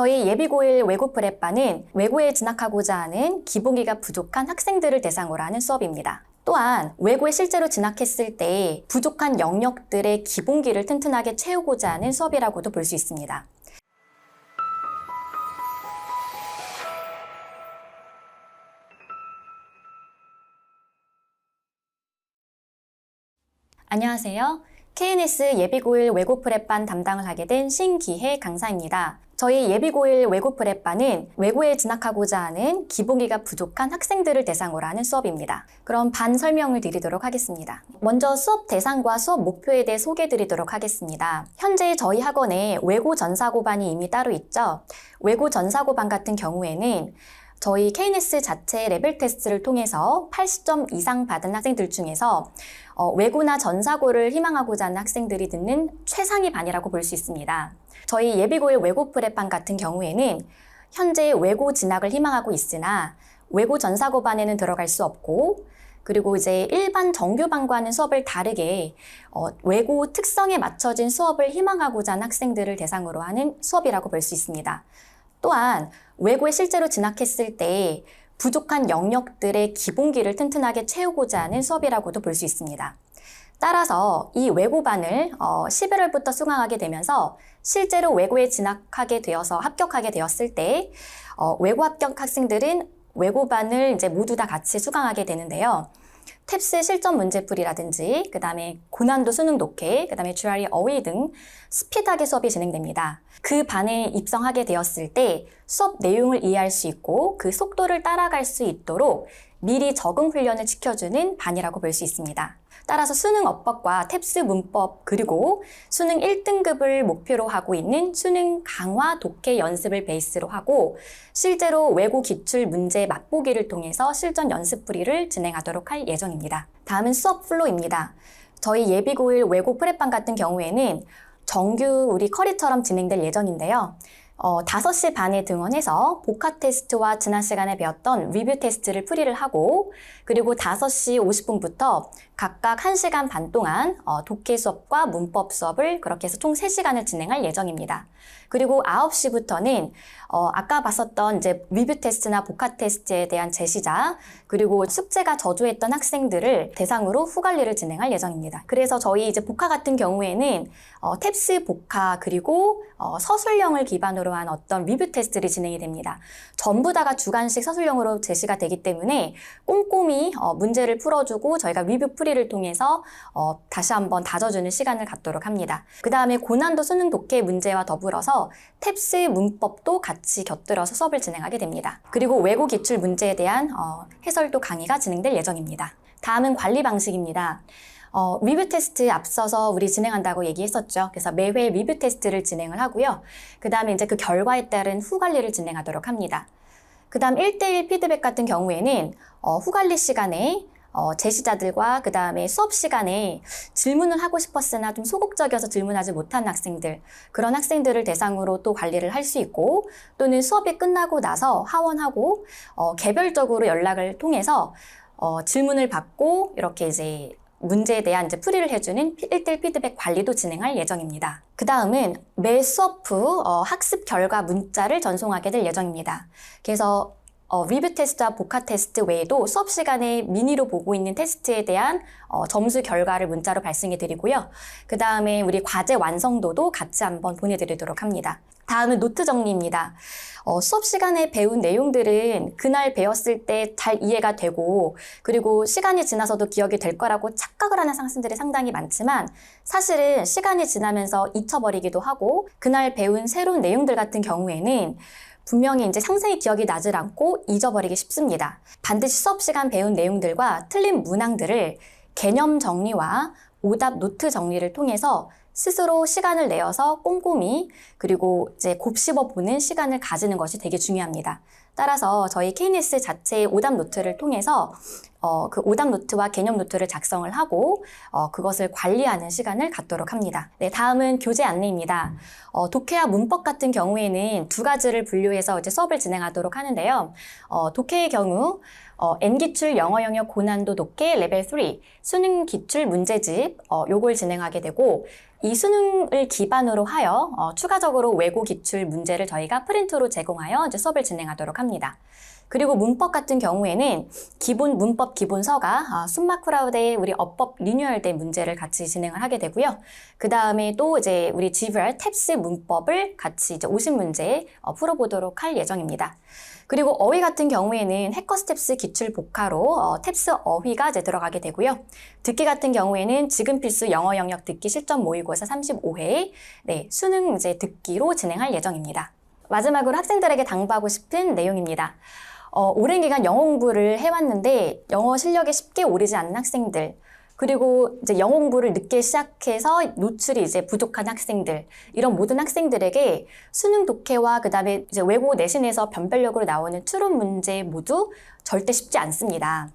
저희 예비고1 외고 프랩반은 외고에 진학하고자 하는 기본기가 부족한 학생들을 대상으로 하는 수업입니다. 또한 외고에 실제로 진학했을 때 부족한 영역들의 기본기를 튼튼하게 채우고자 하는 수업이라고도 볼 수 있습니다. 안녕하세요. KNS 예비고1 외고 프랩반 담당을 하게 된 신기혜 강사입니다. 저희 예비고1 외고 프랩반은 외고에 진학하고자 하는 기본기가 부족한 학생들을 대상으로 하는 수업입니다. 그럼 반 설명을 드리도록 하겠습니다. 먼저 수업 대상과 수업 목표에 대해 소개해 드리도록 하겠습니다. 현재 저희 학원에 외고 전사고반이 이미 따로 있죠. 외고 전사고반 같은 경우에는 저희 KNS 자체 레벨 테스트를 통해서 80점 이상 받은 학생들 중에서 외고나 전사고를 희망하고자 하는 학생들이 듣는 최상위 반이라고 볼 수 있습니다. 저희 예비고1 외고 프랩반 같은 경우에는 현재 외고 진학을 희망하고 있으나 외고 전사고반에는 들어갈 수 없고, 그리고 이제 일반 정규반과는 수업을 다르게 외고 특성에 맞춰진 수업을 희망하고자 하는 학생들을 대상으로 하는 수업이라고 볼 수 있습니다. 또한 외고에 실제로 진학했을 때 부족한 영역들의 기본기를 튼튼하게 채우고자 하는 수업이라고도 볼 수 있습니다. 따라서 이 외고반을 11월부터 수강하게 되면서 실제로 외고에 진학하게 되어서 합격하게 되었을 때 외고 합격 학생들은 외고반을 이제 모두 다 같이 수강하게 되는데요. 탭스 실전 문제풀이라든지, 그 다음에 고난도 수능 독해, 그 다음에 GRE 어휘 등 스피드하게 수업이 진행됩니다. 그 반에 입성하게 되었을 때 수업 내용을 이해할 수 있고 그 속도를 따라갈 수 있도록 미리 적응 훈련을 지켜주는 반이라고 볼 수 있습니다. 따라서 수능 어법과 탭스 문법, 그리고 수능 1등급을 목표로 하고 있는 수능 강화 독해 연습을 베이스로 하고 실제로 외고 기출 문제 맛보기를 통해서 실전 연습풀이를 진행하도록 할 예정입니다. 다음은 수업 플로우입니다. 저희 예비고1 외고 프랩반 같은 경우에는 정규 우리 커리처럼 진행될 예정인데요. 5시 반에 등원해서 복화 테스트와 지난 시간에 배웠던 리뷰 테스트를 풀이를 하고, 그리고 5시 50분부터 각각 1시간 반 동안 독해 수업과 문법 수업을 그렇게 해서 총 3시간을 진행할 예정입니다. 그리고 9시부터는 아까 봤었던 이제 리뷰 테스트나 복화 테스트에 대한 제시작, 그리고 숙제가 저조했던 학생들을 대상으로 후관리를 진행할 예정입니다. 그래서 저희 이제 복화 같은 경우에는 탭스 복화, 그리고 서술형을 기반으로 한 어떤 리뷰 테스트들이 진행이 됩니다. 전부 다가 주관식 서술형으로 제시가 되기 때문에 꼼꼼히 문제를 풀어주고 저희가 리뷰 풀이를 통해서 다시 한번 다져주는 시간을 갖도록 합니다. 그 다음에 고난도 수능 독해 문제와 더불어서 탭스 문법도 같이 곁들여서 수업을 진행하게 됩니다. 그리고 외고 기출 문제에 대한 해설도 강의가 진행될 예정입니다. 다음은 관리 방식입니다. 리뷰 테스트 앞서서 우리 진행한다고 얘기했었죠. 그래서 매회 리뷰 테스트를 진행을 하고요. 그 다음에 이제 그 결과에 따른 후관리를 진행하도록 합니다. 그 다음 1대1 피드백 같은 경우에는 후관리 시간에 제시자들과 그 다음에 수업 시간에 질문을 하고 싶었으나 좀 소극적이어서 질문하지 못한 학생들, 그런 학생들을 대상으로 또 관리를 할 수 있고, 또는 수업이 끝나고 나서 하원하고 개별적으로 연락을 통해서 질문을 받고 이렇게 이제 문제에 대한 이제 풀이를 해주는 1대1 피드백 관리도 진행할 예정입니다. 그 다음은 매 수업 후 학습 결과 문자를 전송하게 될 예정입니다. 그래서 리뷰 테스트와 복화 테스트 외에도 수업 시간에 미니로 보고 있는 테스트에 대한 점수 결과를 문자로 발송해 드리고요. 그 다음에 우리 과제 완성도도 같이 한번 보내드리도록 합니다. 다음은 노트 정리입니다. 수업 시간에 배운 내용들은 그날 배웠을 때 잘 이해가 되고, 그리고 시간이 지나서도 기억이 될 거라고 착각을 하는 학생들이 상당히 많지만 사실은 시간이 지나면서 잊혀버리기도 하고, 그날 배운 새로운 내용들 같은 경우에는 분명히 이제 상세히 기억이 나질 않고 잊어버리기 쉽습니다. 반드시 수업 시간 배운 내용들과 틀린 문항들을 개념 정리와 오답 노트 정리를 통해서 스스로 시간을 내어서 꼼꼼히, 그리고 이제 곱씹어 보는 시간을 가지는 것이 되게 중요합니다. 따라서 저희 KNS 자체의 오답 노트를 통해서 그 오답 노트와 개념 노트를 작성을 하고 그것을 관리하는 시간을 갖도록 합니다. 네, 다음은 교재 안내입니다. 독해와 문법 같은 경우에는 두 가지를 분류해서 이제 수업을 진행하도록 하는데요. 독해의 경우 N기출 영어 영역 고난도 독해 레벨 3 수능 기출 문제집 요걸 진행하게 되고 이 수능을 기반으로 하여 추가적으로 외고 기출 문제를 저희가 프린트로 제공하여 이제 수업을 진행하도록 합니다. 그리고 문법 같은 경우에는 기본 문법 기본서가 숨마크라우드의 우리 어법 리뉴얼된 문제를 같이 진행을 하게 되고요. 그 다음에 또 이제 우리 GVR 탭스 문법을 같이 이제 50문제 풀어보도록 할 예정입니다. 그리고 어휘 같은 경우에는 해커스텝스 기출 복화로 탭스 어휘가 이제 들어가게 되고요. 듣기 같은 경우에는 지금 필수 영어 영역 듣기 실전 모의고사 35회 네, 수능 이제 듣기로 진행할 예정입니다. 마지막으로 학생들에게 당부하고 싶은 내용입니다. 오랜 기간 영어 공부를 해왔는데 영어 실력에 쉽게 오르지 않는 학생들, 그리고 이제 영어 공부를 늦게 시작해서 노출이 이제 부족한 학생들, 이런 모든 학생들에게 수능 독해와 그다음에 이제 외고 내신에서 변별력으로 나오는 추론 문제 모두 절대 쉽지 않습니다.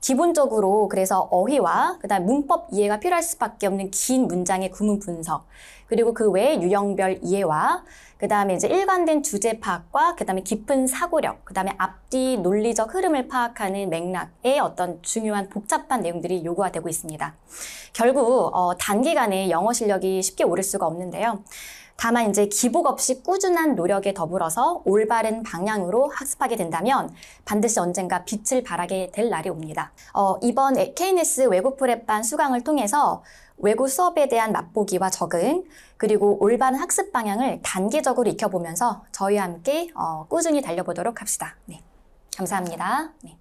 기본적으로 그래서 어휘와 그다음 문법 이해가 필요할 수밖에 없는 긴 문장의 구문 분석, 그리고 그 외에 유형별 이해와 그다음에 이제 일관된 주제 파악과 그다음에 깊은 사고력, 그다음에 앞뒤 논리적 흐름을 파악하는 맥락의 어떤 중요한 복잡한 내용들이 요구가 되고 있습니다. 결국 단기간에 영어 실력이 쉽게 오를 수가 없는데요. 다만 이제 기복 없이 꾸준한 노력에 더불어서 올바른 방향으로 학습하게 된다면 반드시 언젠가 빛을 발하게 될 날이 옵니다. 이번 KNS 외국 프랩반 수강을 통해서 외고 수업에 대한 맛보기와 적응, 그리고 올바른 학습 방향을 단계적으로 익혀보면서 저희와 함께 꾸준히 달려보도록 합시다. 네, 감사합니다. 네.